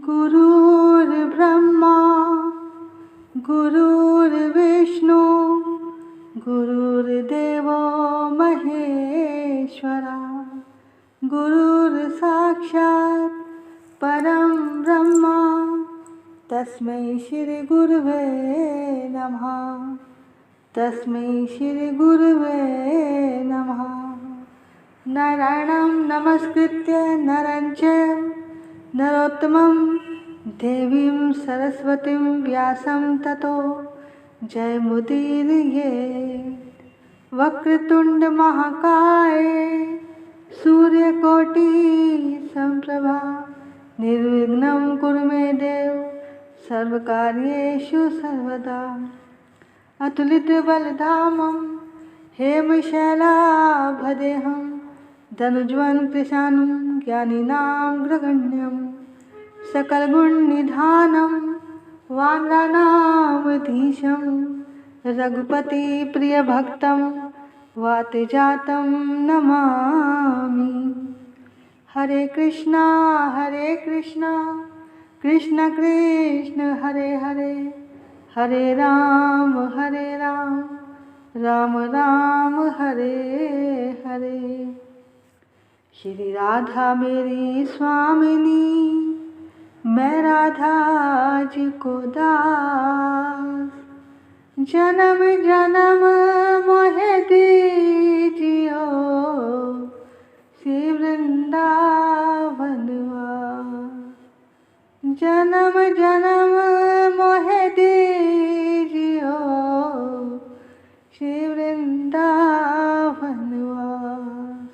गुरुर्ब्रह्मा गुरुर्विष्णु गुरुर्देवो महेश्वरा गुरुर्साक्षात् परं ब्रह्म तस्मै श्री गुरुवे नमः। तस्मै श्री गुरुवे नमः। नारायणं नमस्कृत्य नरं चैव नरोत्तमं देवीं सरस्वतीं व्यासं ततो जयमुदीरये। वक्रतुंड महाकाय सूर्यकोटि संप्रभा निर्विघ्नं कुरु मे देव सर्वकार्येषु सर्वदा। अतुलितबलधामं हेमशैलाभदेहं धनुज्वनं कृशानं ज्ञानिनां ग्रगण्यं सकलगुणनिधानं वानराणामधीशं रघुपतिप्रियभक्तं वातजातं नमामि। हरे कृष्णा कृष्ण कृष्ण हरे हरे, हरे राम राम राम हरे हरे। श्री राधा मेरी स्वामिनी, मैं राधा जी को दास। जन्म जन्म मोहे दीजियो श्री वृंदावन वास। जन्म जन्म मोहे दीजियो श्री वृंदावन वास।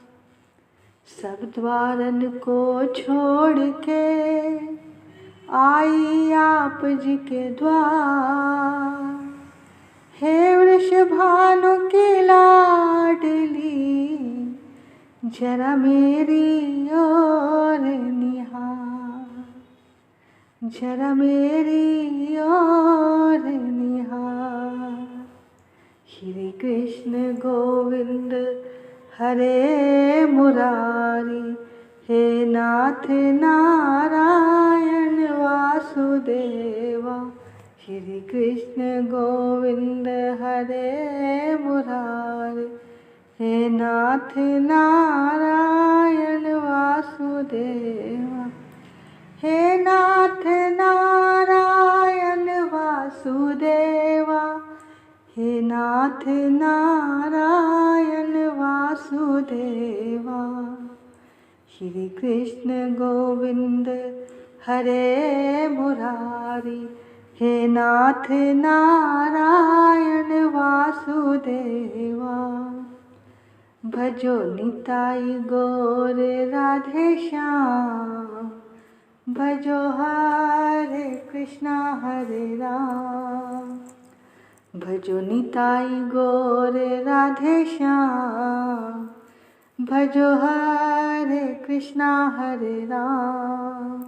सब द्वारन को छोड़ के आई आप जी के द्वार। हे वृषभानु की लाडली, जरा मेरी ओर निहार, जरा मेरी ओर निहार। श्री कृष्ण गोविंद हरे मुरारी, हे नाथ नारायण वासुदेवा। श्री कृष्ण गोविंद हरे मुरारी, हे नाथ नारायण वासुदेवा। हे नाथ नारायण वासुदेवा, हे नाथ नारायण वासुदेवा। श्री कृष्ण गोविंद हरे मुरारी, हे नाथ नारायण वासुदेवा। भजो निताई गौर राधे श्याम, भजो हरे कृष्णा हरे राम। भजो निताई गौर राधे श्याम, भजो हरे कृष्णा हरे राम।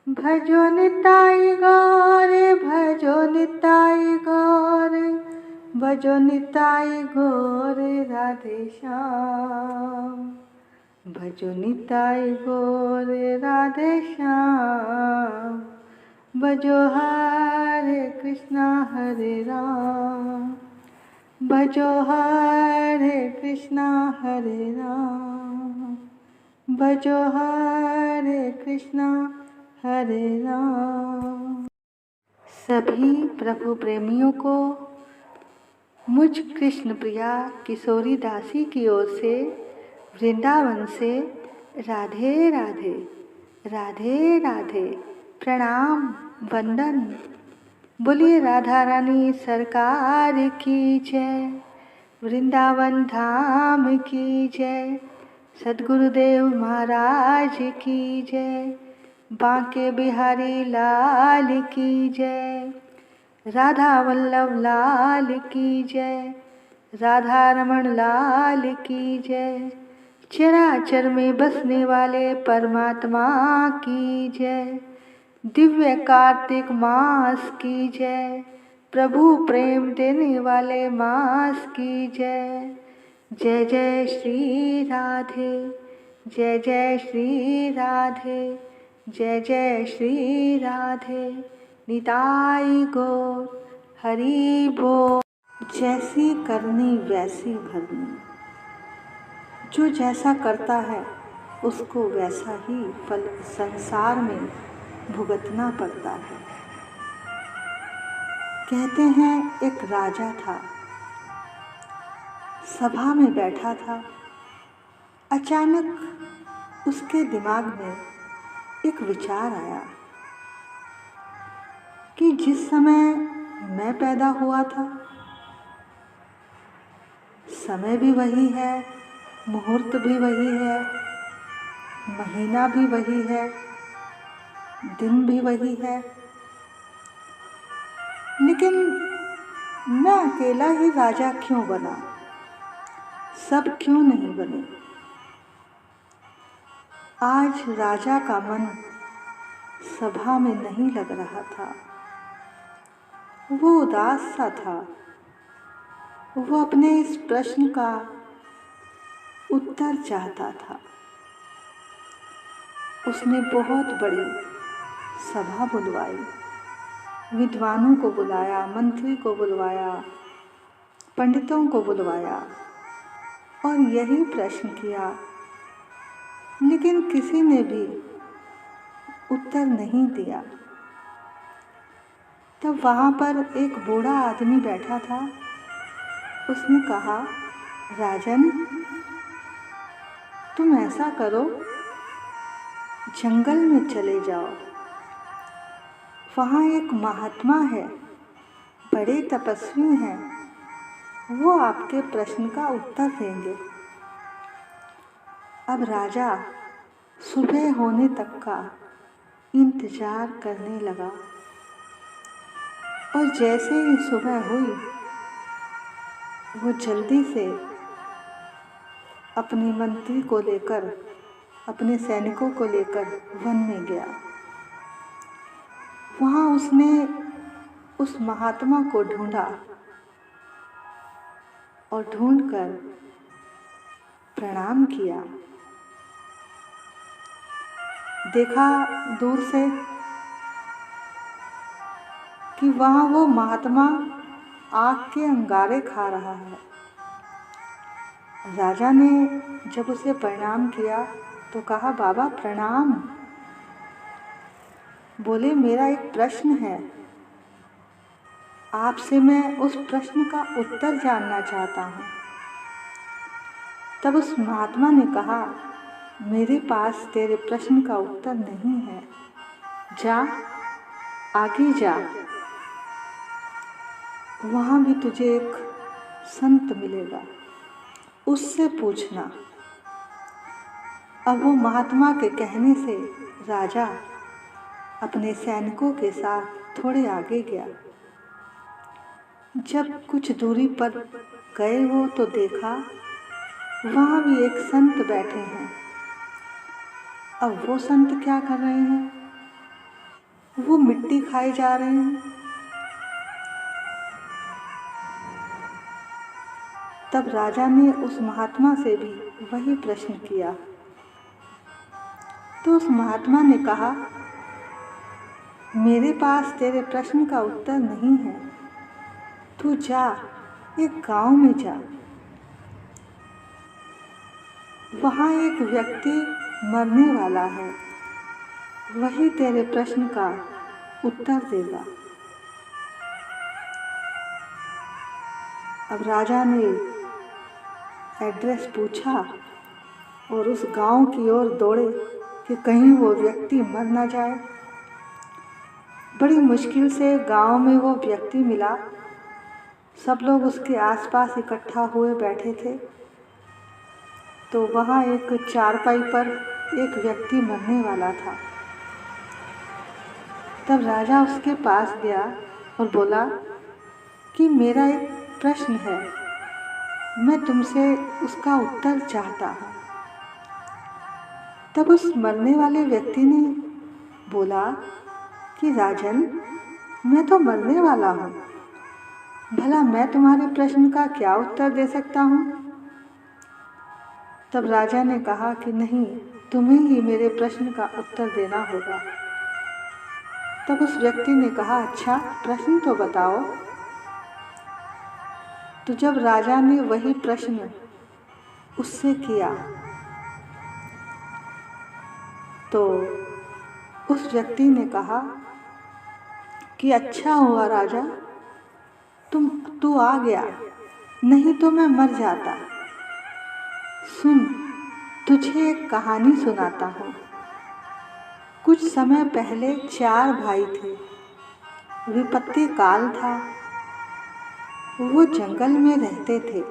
भजो निताई गौर, भजो निताई गौर, भजो निताई गौर राधे श्याम। भजो निताई गौर राधे श्याम, भजो हरे कृष्णा हरे राम। भजो हरे कृष्णा हरे राम, भजो हरे कृष्णा हरे राम। सभी प्रभु प्रेमियों को मुझ कृष्ण प्रिया किशोरी दासी की ओर से वृंदावन से राधे राधे, राधे राधे, प्रणाम वंदन। बोलिए राधा रानी सरकार की जय, वृंदावन धाम की जय, सद्गुरुदेव महाराज की जय, बांके बिहारी लाल की जय, राधा वल्लभ लाल की जय, राधा रमण लाल की जय, चराचर में बसने वाले परमात्मा की जय, दिव्य कार्तिक मास की जय, प्रभु प्रेम देने वाले मास की जय। जय जय श्री राधे, जय जय श्री राधे, जय जय श्री राधे निताई गौर हरि बोल। जैसी करनी वैसी भरनी, जो जैसा करता है उसको वैसा ही फल संसार में भुगतना पड़ता है। कहते हैं एक राजा था, सभा में बैठा था। अचानक उसके दिमाग में एक विचार आया कि जिस समय मैं पैदा हुआ था, समय भी वही है, मुहूर्त भी वही है, महीना भी वही है, दिन भी वही है, लेकिन मैं अकेला ही राजा क्यों बना, सब क्यों नहीं बने। आज राजा का मन सभा में नहीं लग रहा था, वो उदास सा था। वो अपने इस प्रश्न का उत्तर चाहता था। उसने बहुत बड़ी सभा बुलवाई, विद्वानों को बुलाया, मंत्री को बुलवाया, पंडितों को बुलवाया और यही प्रश्न किया, लेकिन किसी ने भी उत्तर नहीं दिया। तब वहाँ पर एक बूढ़ा आदमी बैठा था। उसने कहा, राजन, तुम ऐसा करो, जंगल में चले जाओ, वहाँ एक महात्मा है, बड़े तपस्वी हैं, वो आपके प्रश्न का उत्तर देंगे। अब राजा सुबह होने तक का इंतजार करने लगा और जैसे ही सुबह हुई, वो जल्दी से अपने मंत्री को लेकर, अपने सैनिकों को लेकर वन में गया। वहाँ उसने उस महात्मा को ढूंढा और ढूंढकर प्रणाम किया। देखा दूर से कि वहाँ वो महात्मा आग के अंगारे खा रहा है। राजा ने जब उसे प्रणाम किया तो कहा, बाबा प्रणाम। बोले, मेरा एक प्रश्न है, आपसे मैं उस प्रश्न का उत्तर जानना चाहता हूँ। तब उस महात्मा ने कहा, मेरे पास तेरे प्रश्न का उत्तर नहीं है, जा आगे जा, वहाँ भी तुझे एक संत मिलेगा, उससे पूछना। अब वो महात्मा के कहने से राजा अपने सैनिकों के साथ थोड़े आगे गया। जब कुछ दूरी पर गए वो तो देखा वहाँ भी एक संत बैठे हैं। अब वो संत क्या कर रहे हैं? वो मिट्टी खाए जा रहे हैं। तब राजा ने उस महात्मा से भी वही प्रश्न किया तो उस महात्मा ने कहा, मेरे पास तेरे प्रश्न का उत्तर नहीं है, तू जा एक गांव में जा, वहाँ एक व्यक्ति मरने वाला है, वही तेरे प्रश्न का उत्तर देगा। अब राजा ने एड्रेस पूछा और उस गांव की ओर दौड़े कि कहीं वो व्यक्ति मर ना जाए। बड़ी मुश्किल से गांव में वो व्यक्ति मिला। सब लोग उसके आसपास इकट्ठा हुए बैठे थे। तो वहाँ एक चारपाई पर एक व्यक्ति मरने वाला था। तब राजा उसके पास गया और बोला कि मेरा एक प्रश्न है, मैं तुमसे उसका उत्तर चाहता हूँ। तब उस मरने वाले व्यक्ति ने बोला कि राजन, मैं तो मरने वाला हूँ, भला मैं तुम्हारे प्रश्न का क्या उत्तर दे सकता हूँ? तब राजा ने कहा कि नहीं, तुम्हें ही मेरे प्रश्न का उत्तर देना होगा। तब उस व्यक्ति ने कहा, अच्छा प्रश्न तो बताओ। तो जब राजा ने वही प्रश्न उससे किया तो उस व्यक्ति ने कहा कि अच्छा हुआ राजा तू आ गया, नहीं तो मैं मर जाता। सुन, तुझे एक कहानी सुनाता हूँ। कुछ समय पहले 4 भाई थे। विपत्ति काल था। वो जंगल में रहते थे।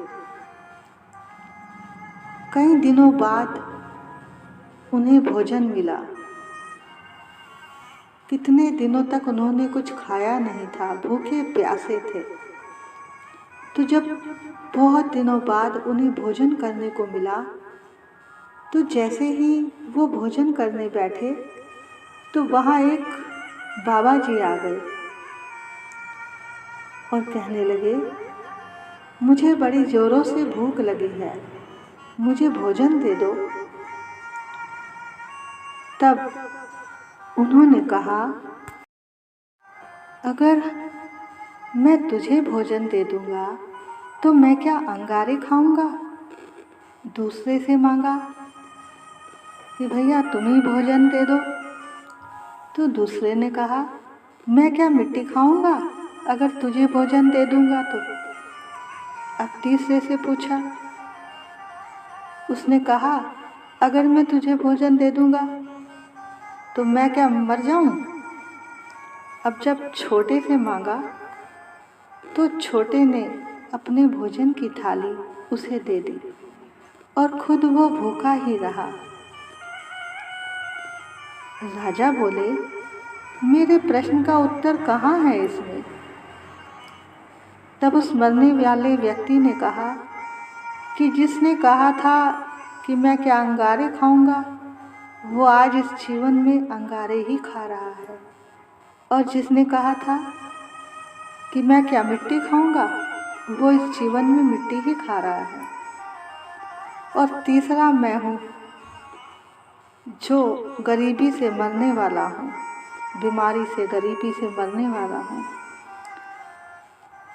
कई दिनों बाद उन्हें भोजन मिला। कितने दिनों तक उन्होंने कुछ खाया नहीं था, भूखे प्यासे थे। तो जब बहुत दिनों बाद उन्हें भोजन करने को मिला, तो जैसे ही वो भोजन करने बैठे तो वहाँ एक बाबा जी आ गए और कहने लगे, मुझे बड़ी ज़ोरों से भूख लगी है, मुझे भोजन दे दो। तब उन्होंने कहा, अगर मैं तुझे भोजन दे दूँगा तो मैं क्या अंगारे खाऊँगा? दूसरे से मांगा कि भैया तुम ही भोजन दे दो। तो दूसरे ने कहा, मैं क्या मिट्टी खाऊँगा अगर तुझे भोजन दे दूँगा तो? अब तीसरे से पूछा। उसने कहा, अगर मैं तुझे भोजन दे दूँगा तो मैं क्या मर जाऊँ? अब जब छोटे से मांगा तो छोटे ने अपने भोजन की थाली उसे दे दी और खुद वो भूखा ही रहा। राजा बोले, मेरे प्रश्न का उत्तर कहाँ है इसमें? तब उस मरने वाले व्यक्ति ने कहा कि जिसने कहा था कि मैं क्या अंगारे खाऊंगा, वो आज इस जीवन में अंगारे ही खा रहा है, और जिसने कहा था कि मैं क्या मिट्टी खाऊंगा, वो इस जीवन में मिट्टी ही खा रहा है। और तीसरा मैं हूँ जो गरीबी से मरने वाला हूँ, बीमारी से गरीबी से मरने वाला हूँ।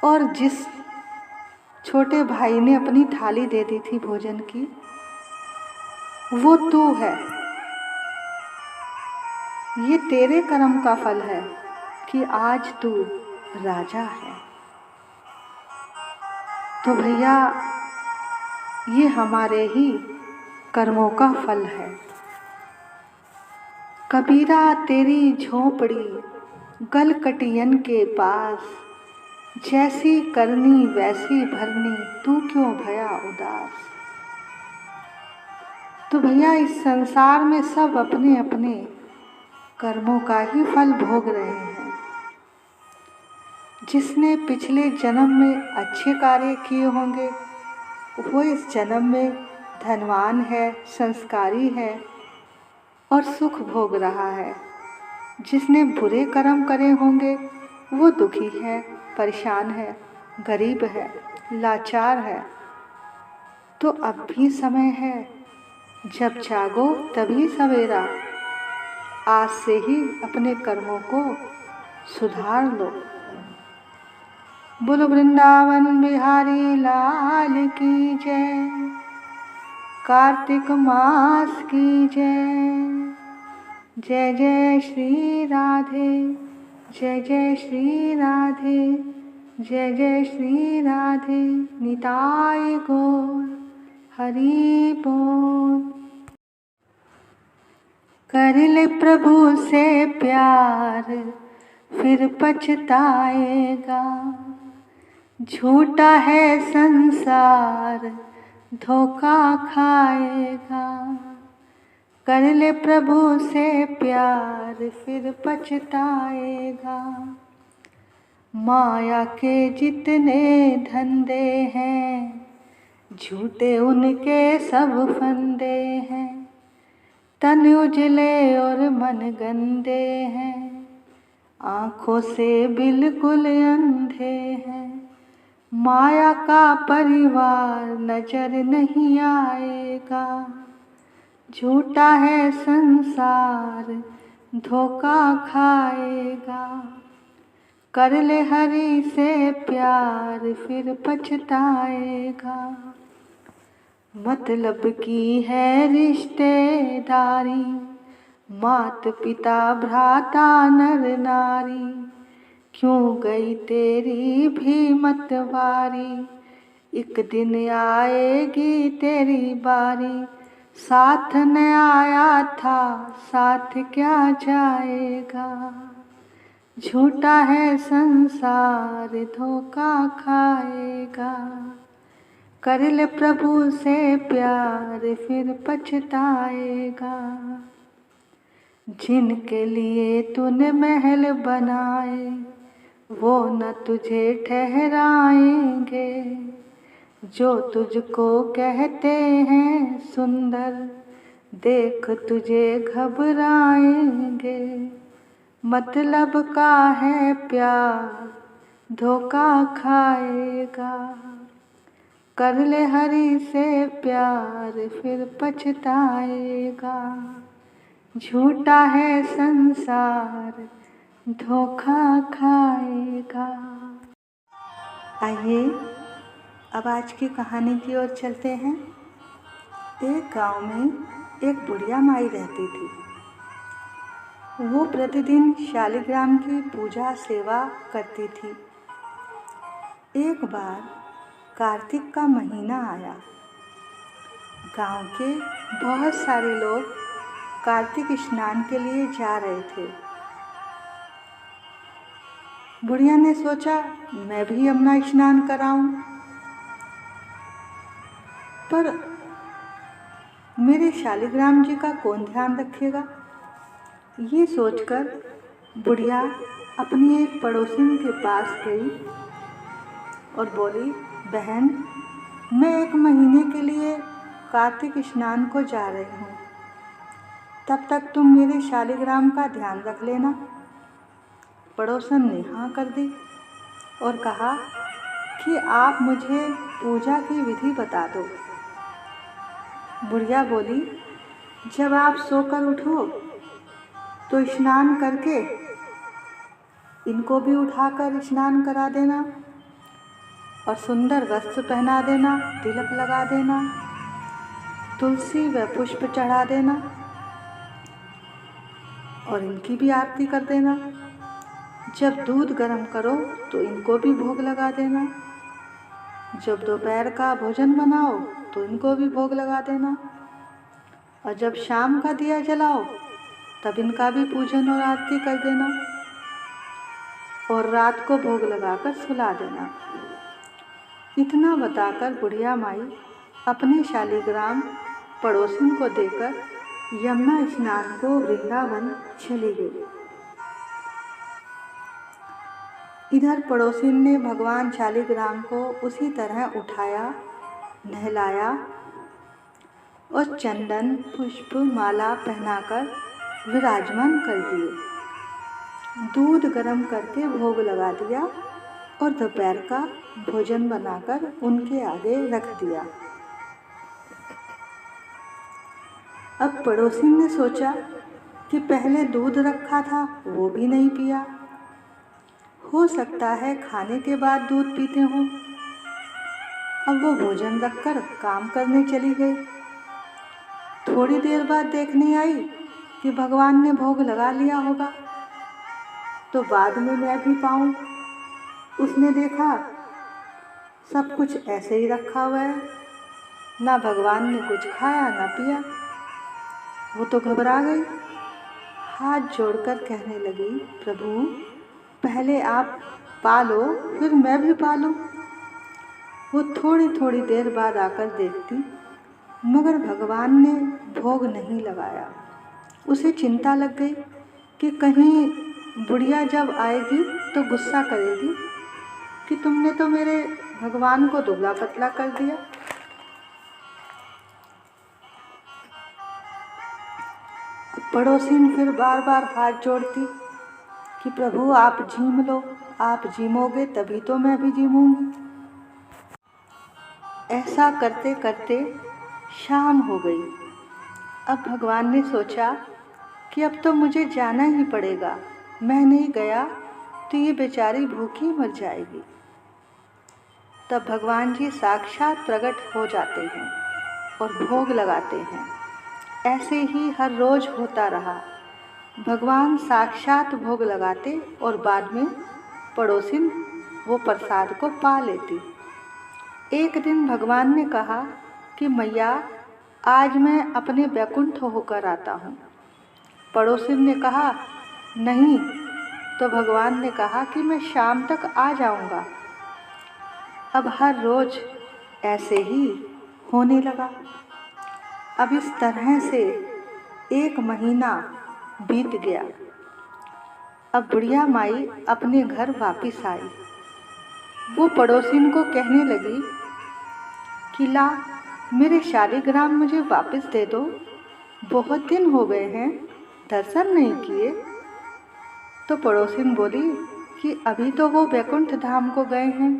और जिस छोटे भाई ने अपनी थाली दे दी थी भोजन की, वो तू है। ये तेरे कर्म का फल है कि आज तू राजा है। तो भैया ये हमारे ही कर्मों का फल है। कबीरा तेरी झोंपड़ी गलकटियन के पास, जैसी करनी वैसी भरनी, तू क्यों भया उदास। तो भैया इस संसार में सब अपने अपने कर्मों का ही फल भोग रहे हैं। जिसने पिछले जन्म में अच्छे कार्य किए होंगे वो इस जन्म में धनवान है, संस्कारी है और सुख भोग रहा है। जिसने बुरे कर्म करे होंगे वो दुखी है, परेशान है, गरीब है, लाचार है। तो अब भी समय है, जब जागो तभी सवेरा। आज से ही अपने कर्मों को सुधार लो। बोलो वृंदावन बिहारी लाल की जय, कार्तिक मास की जय। जय जय श्री राधे, जय जय श्री राधे, जय जय श्री राधे। निताय गौर हरि बोल। कर ले प्रभु से प्यार फिर पछताएगा, झूठा है संसार धोखा खाएगा। कर ले प्रभु से प्यार फिर पछताएगा। माया के जितने धंधे हैं, झूठे उनके सब फंदे हैं। तन उजले और मन गंदे हैं, आँखों से बिल्कुल अंधे हैं। माया का परिवार नजर नहीं आएगा, झूठा है संसार धोखा खाएगा, कर ले हरि से प्यार फिर पछताएगा। मतलब की है रिश्तेदारी, मात पिता भ्राता नर नारी, क्यों गई तेरी भी मतवारी, एक दिन आएगी तेरी बारी। साथ न आया था साथ क्या जाएगा, झूठा है संसार धोखा खाएगा, कर ले प्रभु से प्यार फिर पछताएगा। जिनके लिए तूने महल बनाए वो न तुझे ठहराएंगे, जो तुझको कहते हैं सुंदर देख तुझे घबराएंगे। मतलब का है प्यार धोखा खाएगा, कर ले हरि से प्यार फिर पछताएगा, झूठा है संसार धोखा खाएगा। आइए अब आज की कहानी की ओर चलते हैं। एक गांव में एक बुढ़िया माई रहती थी। वो प्रतिदिन शालिग्राम की पूजा सेवा करती थी। एक बार कार्तिक का महीना आया। गांव के बहुत सारे लोग कार्तिक स्नान के लिए जा रहे थे। बुढ़िया ने सोचा मैं भी यमुना स्नान कराऊं, पर मेरे शालिग्राम जी का कौन ध्यान रखेगा। ये सोचकर बुढ़िया अपनी एक पड़ोसिन के पास गई और बोली, बहन मैं एक महीने के लिए कार्तिक स्नान को जा रही हूँ, तब तक तुम मेरे शालिग्राम का ध्यान रख लेना। पड़ोसन ने हाँ कर दी और कहा कि आप मुझे पूजा की विधि बता दो। बुढ़िया बोली, जब आप सोकर उठो तो स्नान करके इनको भी उठाकर स्नान करा देना और सुंदर वस्त्र पहना देना, तिलक लगा देना, तुलसी व पुष्प चढ़ा देना और इनकी भी आरती कर देना। जब दूध गर्म करो तो इनको भी भोग लगा देना। जब दोपहर का भोजन बनाओ तो इनको भी भोग लगा देना और जब शाम का दिया जलाओ तब इनका भी पूजन और आरती कर देना और रात को भोग लगाकर सुला देना। इतना बताकर बुढ़िया माई अपने शालिग्राम पड़ोसिन को देकर यमुना स्नान को वृंदावन चली गई। इधर पड़ोसिन ने भगवान शालिग्राम को उसी तरह उठाया, नहलाया और चंदन पुष्प माला पहनाकर विराजमान कर दिए। दूध गर्म करके भोग लगा दिया और दोपहर का भोजन बनाकर उनके आगे रख दिया। अब पड़ोसिन ने सोचा कि पहले दूध रखा था वो भी नहीं पिया, हो सकता है खाने के बाद दूध पीते हों। अब वो भोजन रखकर काम करने चली गई। थोड़ी देर बाद देखने आई कि भगवान ने भोग लगा लिया होगा, तो बाद में मैं भी पाऊँ। उसने देखा सब कुछ ऐसे ही रखा हुआ है, ना भगवान ने कुछ खाया ना पिया। वो तो घबरा गई, हाथ जोड़कर कहने लगी, प्रभु पहले आप पालो फिर मैं भी पालूं। वो थोड़ी थोड़ी देर बाद आकर देखती मगर भगवान ने भोग नहीं लगाया। उसे चिंता लग गई कि कहीं बुढ़िया जब आएगी तो गुस्सा करेगी कि तुमने तो मेरे भगवान को दुबला पतला कर दिया। पड़ोसिन फिर बार बार हाथ जोड़ती कि प्रभु आप झीम लो, आप झीमोगे तभी तो मैं भी झीमूंगी। ऐसा करते करते शाम हो गई। अब भगवान ने सोचा कि अब तो मुझे जाना ही पड़ेगा, मैं नहीं गया तो ये बेचारी भूखी मर जाएगी। तब भगवान जी साक्षात प्रकट हो जाते हैं और भोग लगाते हैं। ऐसे ही हर रोज होता रहा। भगवान साक्षात भोग लगाते और बाद में पड़ोसिन वो प्रसाद को पा लेती। एक दिन भगवान ने कहा कि मैया, आज मैं अपने वैकुंठ होकर आता हूँ। पड़ोसिन ने कहा नहीं, तो भगवान ने कहा कि मैं शाम तक आ जाऊँगा। अब हर रोज ऐसे ही होने लगा। अब इस तरह से 1 महीना बीत गया। अब बुढ़िया माई अपने घर वापिस आई। वो पड़ोसिन को कहने लगी कि ला, मेरे शालिग्राम मुझे वापस दे दो, बहुत दिन हो गए हैं, दर्शन नहीं किए। तो पड़ोसिन बोली कि अभी तो वो वैकुंठ धाम को गए हैं,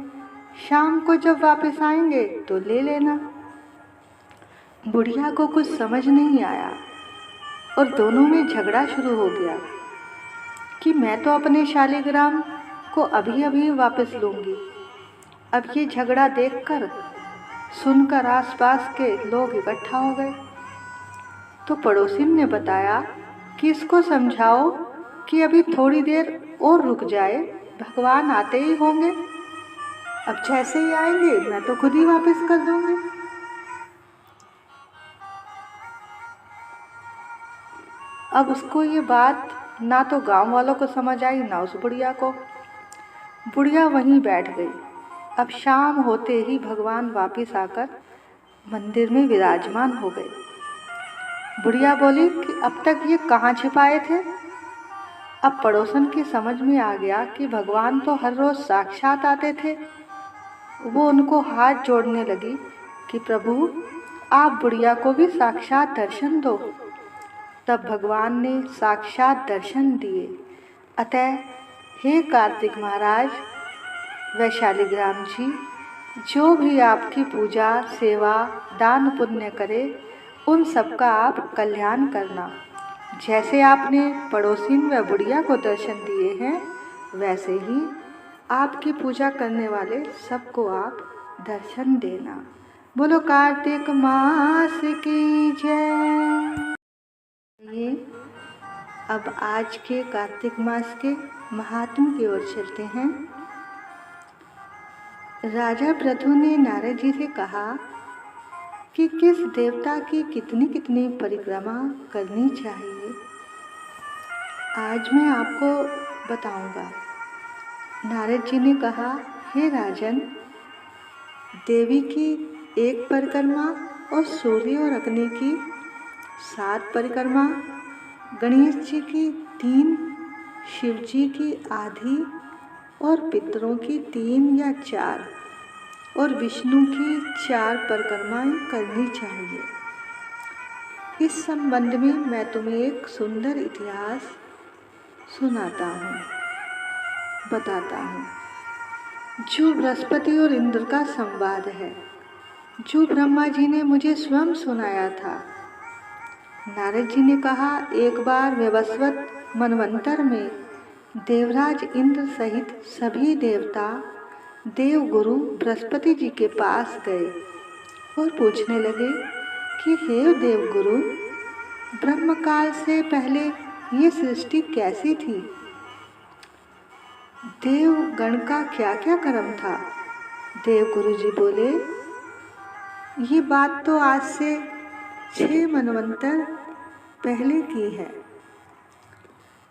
शाम को जब वापस आएंगे तो ले लेना। बुढ़िया को कुछ समझ नहीं आया और दोनों में झगड़ा शुरू हो गया कि मैं तो अपने शालिग्राम को अभी अभी वापस लूँगी। अब ये झगड़ा देखकर सुनकर आसपास के लोग इकट्ठा हो गए। तो पड़ोसिन ने बताया कि इसको समझाओ कि अभी थोड़ी देर और रुक जाए, भगवान आते ही होंगे, अब जैसे ही आएंगे मैं तो खुद ही वापस कर दूँगी। अब उसको ये बात ना तो गांव वालों को समझ आई, ना उस बुढ़िया को। बुढ़िया वहीं बैठ गई। अब शाम होते ही भगवान वापस आकर मंदिर में विराजमान हो गए। बुढ़िया बोली कि अब तक ये कहाँ छिपाए थे। अब पड़ोसन की समझ में आ गया कि भगवान तो हर रोज साक्षात आते थे। वो उनको हाथ जोड़ने लगी कि प्रभु, आप बुढ़िया को भी साक्षात दर्शन दो। तब भगवान ने साक्षात दर्शन दिए। अतः हे कार्तिक महाराज व शालिग्राम जी, जो भी आपकी पूजा, सेवा, दान पुण्य करे, उन सबका आप कल्याण करना। जैसे आपने पड़ोसिन व बुढ़िया को दर्शन दिए हैं, वैसे ही आपकी पूजा करने वाले सबको आप दर्शन देना। बोलो कार्तिक मास की जय। ये अब आज के कार्तिक मास के महात्म की ओर चलते हैं। राजा पृथु ने नारद जी से कहा कि किस देवता की कितनी कितनी परिक्रमा करनी चाहिए। आज मैं आपको बताऊंगा। नारद जी ने कहा, हे राजन, देवी की 1 परिक्रमा और सूर्य और अग्नि की 7 परिक्रमा, गणेश जी की 3, शिव जी की आधी और पितरों की 3 या 4 और विष्णु की 4 परिक्रमाएं करनी चाहिए। इस संबंध में मैं तुम्हें एक सुंदर इतिहास सुनाता हूँ, बताता हूँ, जो बृहस्पति और इंद्र का संवाद है, जो ब्रह्मा जी ने मुझे स्वयं सुनाया था। नारद जी ने कहा, एक बार वैवस्वत मनवंतर में देवराज इंद्र सहित सभी देवता देवगुरु बृहस्पति जी के पास गए और पूछने लगे कि हे देवगुरु, ब्रह्मकाल से पहले ये सृष्टि कैसी थी? देवगण का क्या क्या कर्म था? देवगुरु जी बोले, ये बात तो आज से 6 मनवंतर पहले की है,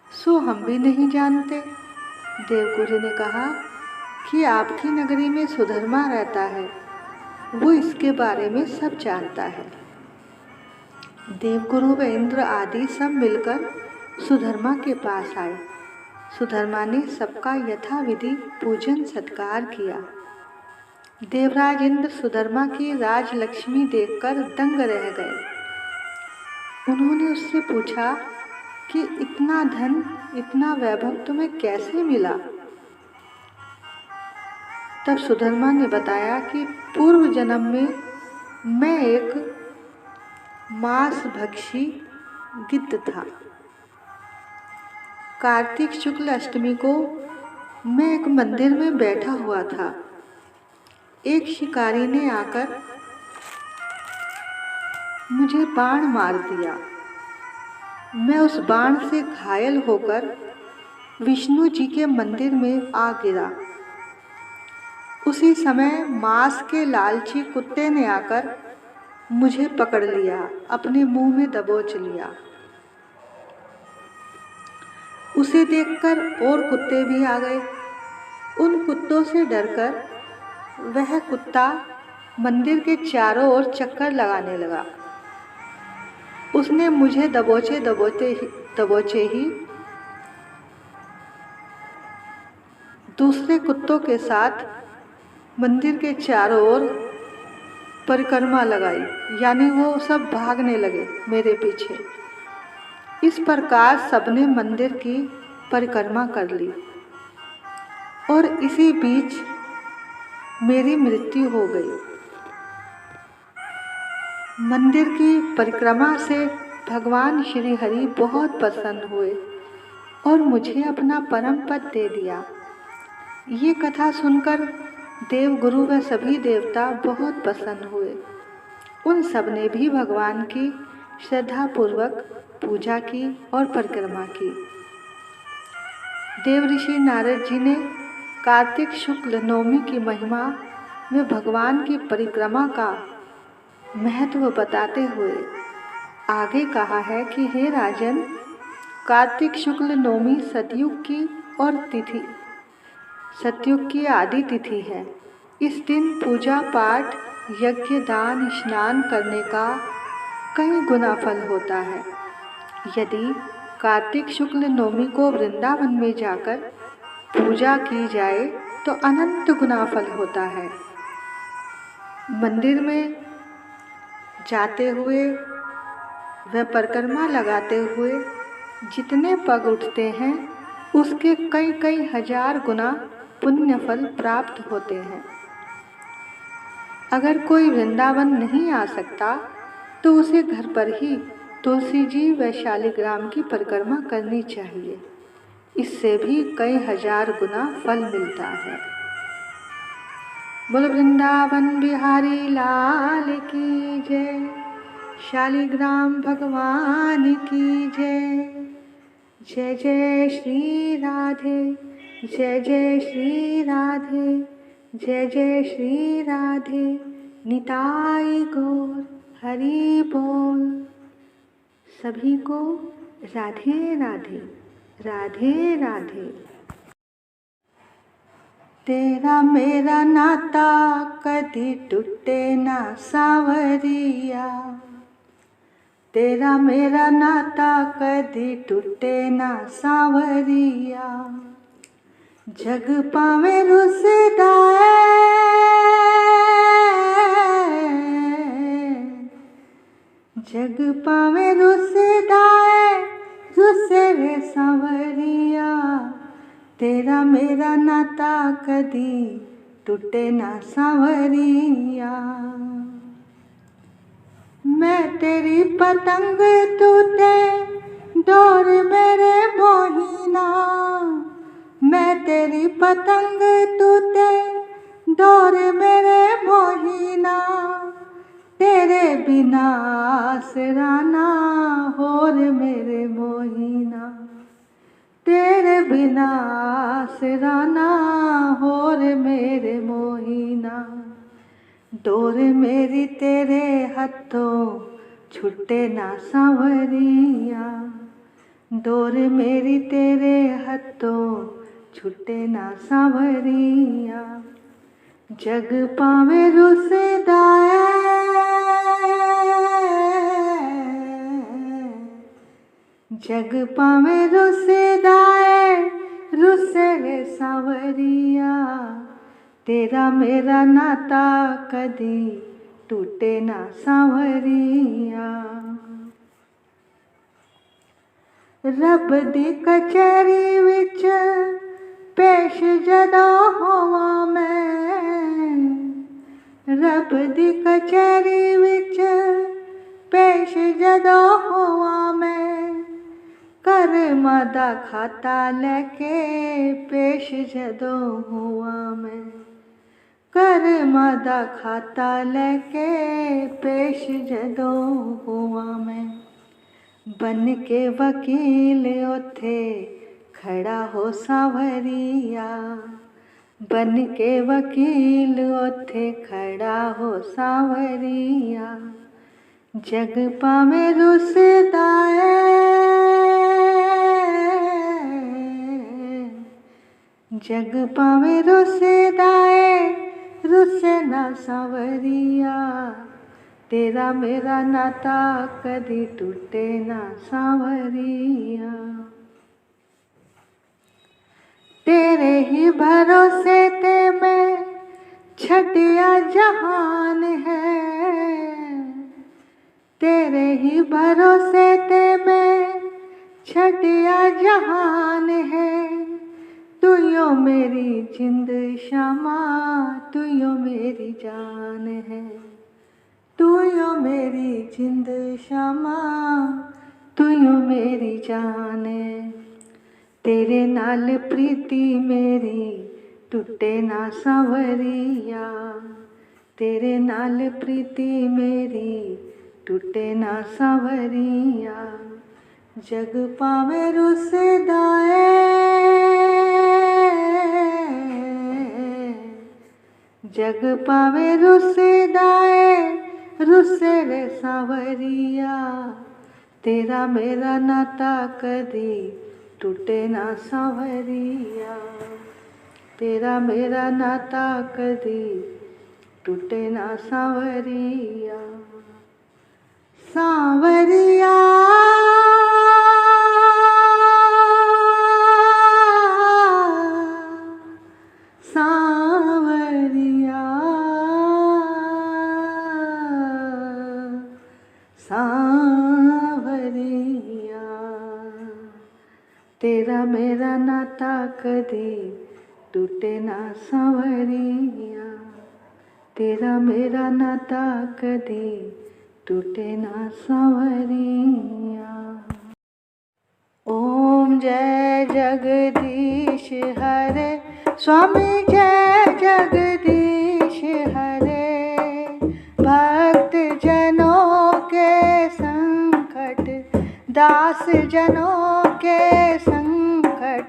सो हम भी नहीं जानते। देवगुरु ने कहा कि आपकी नगरी में सुधर्मा रहता है, वो इसके बारे में सब जानता है। देवगुरु व इंद्र आदि सब मिलकर सुधर्मा के पास आए। सुधर्मा ने सबका यथाविधि पूजन सत्कार किया। देवराज इंद्र सुधर्मा की राजलक्ष्मी देखकर दंग रह गए। उन्होंने उससे पूछा कि इतना धन, इतना वैभव तुम्हें कैसे मिला? तब सुधर्मा ने बताया कि पूर्व जन्म में मैं एक मांस भक्षी गिद्ध था। कार्तिक शुक्ल अष्टमी को मैं एक मंदिर में बैठा हुआ था। एक शिकारी ने आकर मुझे बाण मार दिया। मैं उस बाण से घायल होकर विष्णु जी के मंदिर में आ गिरा। उसी समय मांस के लालची कुत्ते ने आकर मुझे पकड़ लिया, अपने मुंह में दबोच लिया। उसे देखकर और कुत्ते भी आ गए। उन कुत्तों से डरकर वह कुत्ता मंदिर के चारों ओर चक्कर लगाने लगा। उसने मुझे दबोचे ही दूसरे कुत्तों के साथ मंदिर के चारों ओर परिक्रमा लगाई, यानी वो सब भागने लगे मेरे पीछे। इस प्रकार सबने मंदिर की परिक्रमा कर ली और इसी बीच मेरी मृत्यु हो गई। मंदिर की परिक्रमा से भगवान श्री हरि बहुत प्रसन्न हुए और मुझे अपना परम पद दे दिया। ये कथा सुनकर देवगुरु व सभी देवता बहुत प्रसन्न हुए। उन सब ने भी भगवान की श्रद्धापूर्वक पूजा की और परिक्रमा की। देव ऋषि नारद जी ने कार्तिक शुक्ल नवमी की महिमा में भगवान की परिक्रमा का महत्व बताते हुए आगे कहा है कि हे राजन, कार्तिक शुक्ल नवमी सतयुग की आदि तिथि है। इस दिन पूजा पाठ, यज्ञ, दान, स्नान करने का कई गुना फल होता है। यदि कार्तिक शुक्ल नवमी को वृंदावन में जाकर पूजा की जाए तो अनंत गुना फल होता है। मंदिर में जाते हुए व परिक्रमा लगाते हुए जितने पग उठते हैं उसके कई कई हजार गुना पुण्य फल प्राप्त होते हैं। अगर कोई वृंदावन नहीं आ सकता तो उसे घर पर ही तुलसी जी व शालिग्राम की परिक्रमा करनी चाहिए। इससे भी कई हजार गुना फल मिलता है। बोल वृंदावन बिहारी लाल की जय, शालिग्राम भगवान की जय। जय जय श्री राधे, जय जय श्री राधे, जय जय श्री राधे, निताई गौर हरि बोल। सभी को राधे राधे, राधे राधे। तेरा मेरा नाता कदी टूटे ना सावरिया, तेरा मेरा नाता कदी टूटे ना सावरिया। जग पावे रुसदा जग पावे रुसदा रुसे रे सावरिया। तेरा मेरा नाता कदी टूटे ना सावरिया। मैं तेरी पतंग टूटे डोर मेरे मोहिना, मैं तेरी पतंग टूटे डोर मेरे मोहिना। तेरे बिना आसराना होर मेरे मोहिना, तेरे बिना आसराना होर मेरे मोहिना। डोर मेरी तेरे हथों छुट्टे ना सांवरिया, डोर मेरी तेरे हथों छुट्टे ना सांवरिया। जग पावे रुसदा जग पावे रुसदा रुसे रे सांवरिया। तेरा मेरा नाता कदी टूटे ना सांवरिया। रब दी कचहरी विच पेश जदों होवां मैं, रब दी कचहरी विच पेश जदों हुआ मैं, कर्म दा खाता लेके पेश जदों हुआ मैं, कर्म दा खाता लेके पेश जदों हुआ मैं। बन के वकील उथे खड़ा हो सावरिया, बन के वकील उथे खड़ा हो सावरिया। जग पावे रुसदा जग पावे रुसदा रुसे ना सावरिया। तेरा मेरा नाता कदी टूटे ना सावरिया। तेरे ही भरोसे ते मैं छटिया जहान है, तेरे ही भरोसे ते मैं छटिया जहान है। तू यो मेरी जिंद शामा, तू यो मेरी जान है, तू यो मेरी जिंद शामा, तू यो मेरी जान है। तेरे नाल प्रीति मेरी टूटे ना सावरिया, तेरे नाल प्रीति मेरी टूटे ना सावरिया। जग पावे रुसदा जग पावे रुसदा रुसे रे सावरिया। तेरा मेरा नाता कदी टूटे ना सावरिया, तेरा मेरा नाता कदी टूटे ना सावरिया। सावरिया सावरिया सावरिया। तेरा मेरा नाता कदी टूटे ना सावरिया, तेरा मेरा नाता कदी टूटे ना सावरिया। ओम जय जगदीश हरे, स्वामी जय जगदीश हरे। भक्त जनों के संकट, दास जनों के संकट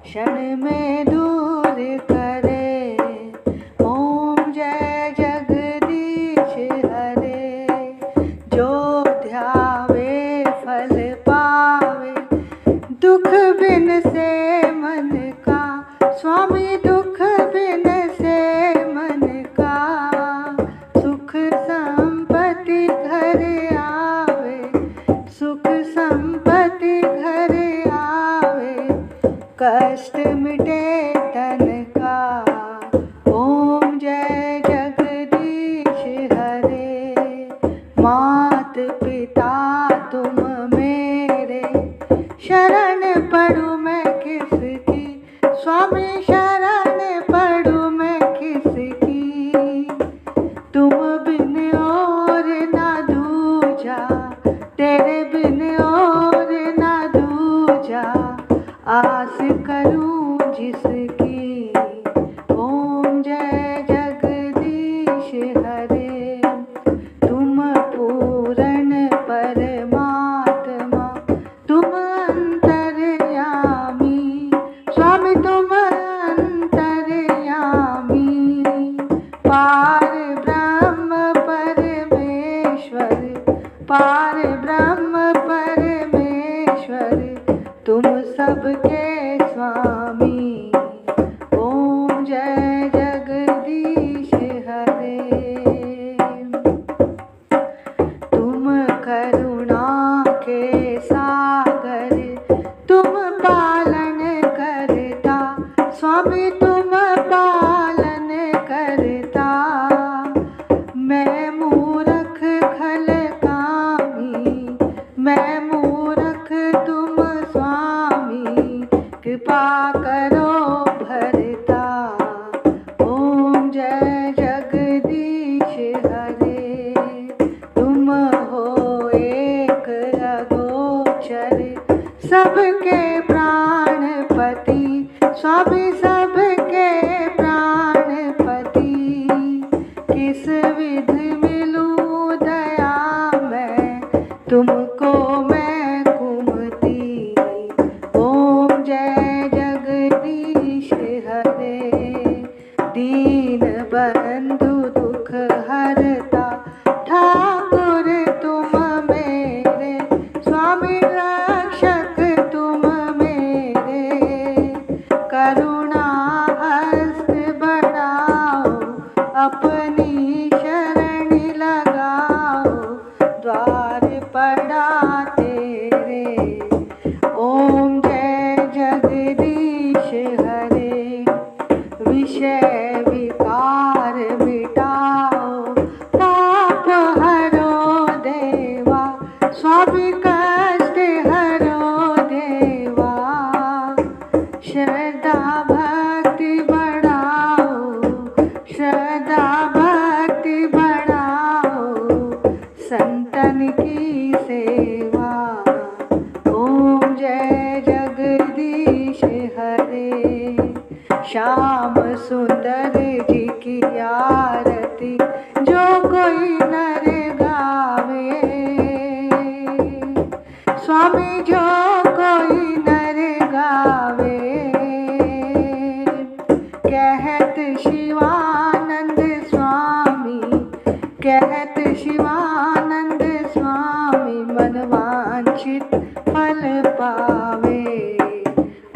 क्षण में दूर करे। ओम जय जगदीश हरे। जो ध्यावे फल पावे, दुख बिन से मन का, स्वामी दुख बिन से मन का। सुख संपत्ति घर आवे, सुख संपत्ति घर आवे, कष्ट मिटे तन का। ओम जय जगदीश हरे। मात पिता तुम मेरे, शरण पड़ूं मैं किसकी, स्वामी शरण पड़ूं मैं किसकी। तुम बिन और ना दूजा, तेरे बिन और ना दूजा, आस करूं जिसकी। ओम जय जगदीश हरे। तुम पूर्ण परमात्मा, तुम अंतर्यामी, स्वामी तुम अंतर्यामी। पार ब्रह्म परमेश्वर, पार ब्रह्म परमेश्वर, तुम सबके स्वामी। ओम जय जगदीश हरे। तुम करुणा के सागर, तुम पालन करता, स्वामी तुम पालन करता। मैं मूर्ख खल कामी, मैं मूर्ख तुम स्वामी, कृपा करो भरता। ओम जय जगदीश हरे। तुम हो स्वामी सबके प्राणपति, किस विध मिलूं दया मैं तुमको मैं कुमति। ओम जय जगदीश हरे, दीन बंधु दुख हरता, ठाकुर तुम मेरे, स्वामी रक्षक तुम मेरे। करुणा हस्त बढ़ाओ, अपनी शरण लगाओ, द्वार पड़ा तेरे। ओम जय जगदीश हरे, विषय विकार मिटाओ, ताप हरो देवा, स्वामी कष्ट हरो देवा। श्रद्धा भक्ति बढ़ाओ, श्रद्धा भक्ति बढ़ाओ, संतन की सेवा। ओम जय जगदीश हरे, श्याम सुंदर जी की आरती जो कोई नर गावे, स्वामी जो कोई नर गावे। कहत शिवानंद स्वामी, कहत शिवानंद स्वामी, मन वांछित फल पावे।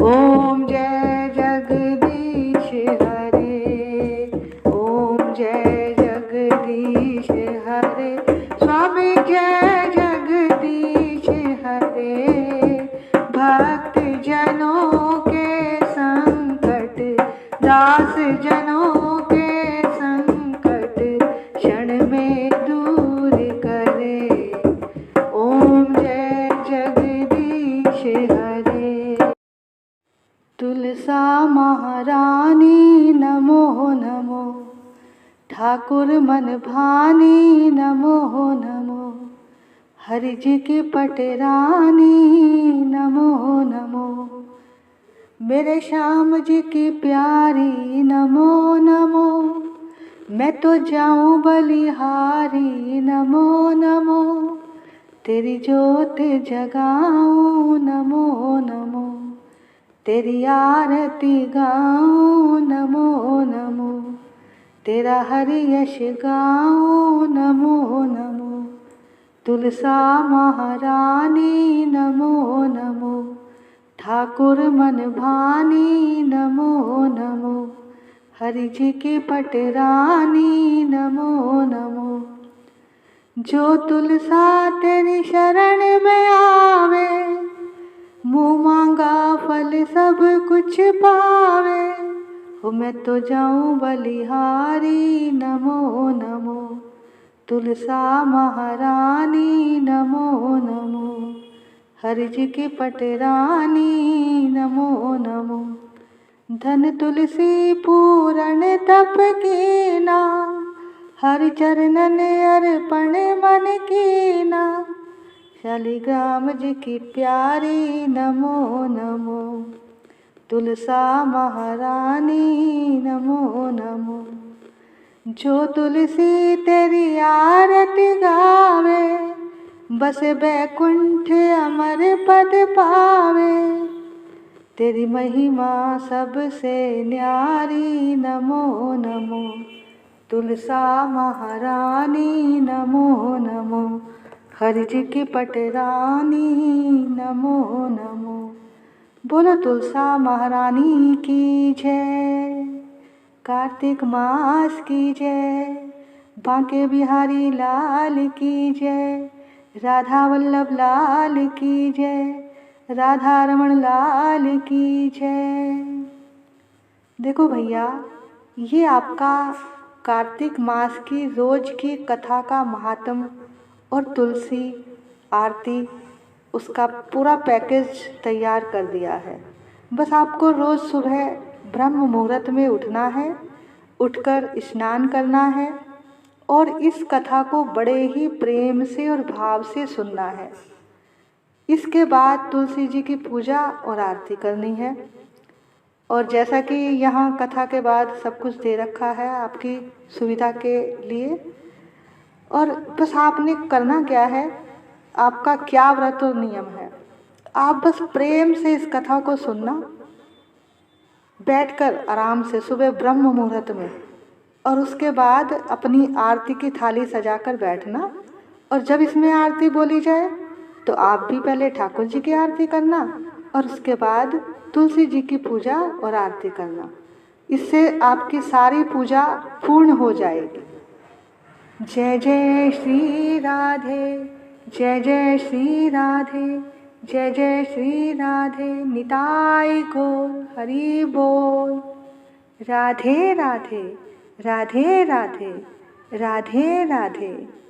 ओम जय जगदीश हरे, ओम जय जगदीश हरे, स्वामी जय जगदीश हरे। भक्त जनों के संकट, दास जनों के संकट, क्षण में दूर करे। ओम जय जगदीश हरे। तुलसा महारानी नमो नमो, ठाकुर मन भानी नमो नमो, हरि जी की पटरानी नमो नमो, मेरे श्याम जी की प्यारी नमो नमो। मैं तो जाऊं बलिहारी नमो नमो, तेरी जोत जगाऊं नमो नमो, तेरी आरती गाऊं नमो नमो, तेरा हरि यश गाऊं नमो नमो। तुलसा महारानी नमो नमो, ठाकुर मन भानी नमो नमो, हरि जी की पटरानी नमो नमो। जो तुलसा तेरी शरण में आवे, मुँह मांगा फल सब कुछ पावे। हो मैं तो जाऊं बलिहारी नमो नमो, तुलसा महारानी नमो नमो, हरि जी की पटरानी नमो नमो। धन तुलसी पूरण तप कीना, हरि चरणन अर्पण मन कीना, शालिग्राम जी की प्यारी नमो नमो, तुलसा महारानी नमो नमो। जो तुलसी तेरी आरती गावे, बस बैकुंठ अमर पद पावे। तेरी महिमा सबसे न्यारी नमो नमो, तुलसा महारानी नमो नमो, हरि जी की पटरानी नमो नमो। बोलो तुलसा महारानी की जय, कार्तिक मास की जय, बांके बिहारी लाल की जय, राधा वल्लभ लाल की जय, राधा रमण लाल की जय। देखो भैया, ये आपका कार्तिक मास की रोज की कथा का महात्म और तुलसी आरती, उसका पूरा पैकेज तैयार कर दिया है। बस आपको रोज़ सुबह ब्रह्म मुहूर्त में उठना है, उठकर स्नान करना है और इस कथा को बड़े ही प्रेम से और भाव से सुनना है। इसके बाद तुलसी जी की पूजा और आरती करनी है और जैसा कि यहाँ कथा के बाद सब कुछ दे रखा है आपकी सुविधा के लिए, और बस आपने करना क्या है, आपका क्या व्रत और नियम है, आप बस प्रेम से इस कथा को सुनना, बैठकर आराम से सुबह ब्रह्म मुहूर्त में, और उसके बाद अपनी आरती की थाली सजाकर बैठना। और जब इसमें आरती बोली जाए तो आप भी पहले ठाकुर जी की आरती करना और उसके बाद तुलसी जी की पूजा और आरती करना। इससे आपकी सारी पूजा पूर्ण हो जाएगी। जय जय श्री राधे, जय जय श्री राधे, जय जय श्री राधे, निताई गौर हरि बोल। राधे राधे, राधे राधे, राधे राधे।